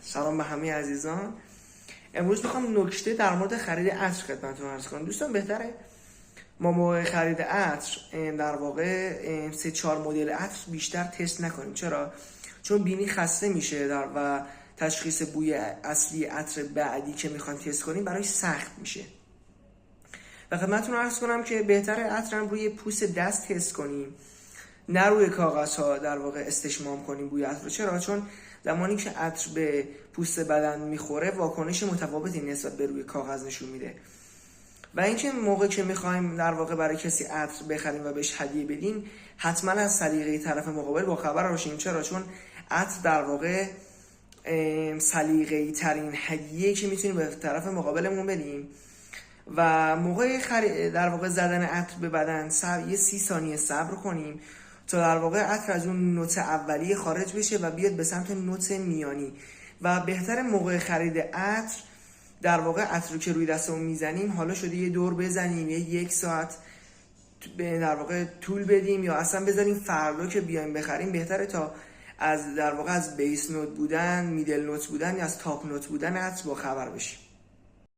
سلام به همه عزیزان. امروز میخوام نکته در مورد خرید عطر خدمتتون عرض کنم. دوستان بهتره ما موقع خرید عطر در واقع 3-4 مدل عطر بیشتر تست نکنیم. چرا؟ چون بینی خسته میشه و تشخیص بوی اصلی عطر بعدی که میخوایم تست کنیم برای سخت میشه. و خدمتتون عرض کنم که بهتره عطرم روی پوست دست تست کنیم، نه روی کاغذ ها در واقع استشمام کنیم بوی عطر. چرا؟ چون زمانی که عطر به پوست بدن میخوره واکنش متفاوتی نسبت به روی کاغذ نشون میده. و اینکه موقعی که میخوایم در واقع برای کسی عطر بخریم و بهش هدیه بدیم، حتما از سلیقه طرف مقابل با خبر باشیم. چرا؟ چون عطر در واقع سلیقه‌ای ترین هدیه‌ای که میتونیم به طرف مقابلمون بدیم. و موقع در واقع زدن عطر به بدن یه 30 ثانیه صبر کنیم تا در واقع عطر از اون نوت اولیه خارج بشه و بیاد به سمت نوت میانی. و بهتر موقع خرید عطر در واقع عطر رو که روی دستمون میزنیم حالا شده یه دور بزنیم، 1 ساعت در واقع طول بدیم یا اصلا بذاریم فردا که بیایم بخریم. بهتره تا از در واقع از بیس نوت بودن، میدل نوت بودن یا از تاپ نوت بودن عطر با خبر بشیم.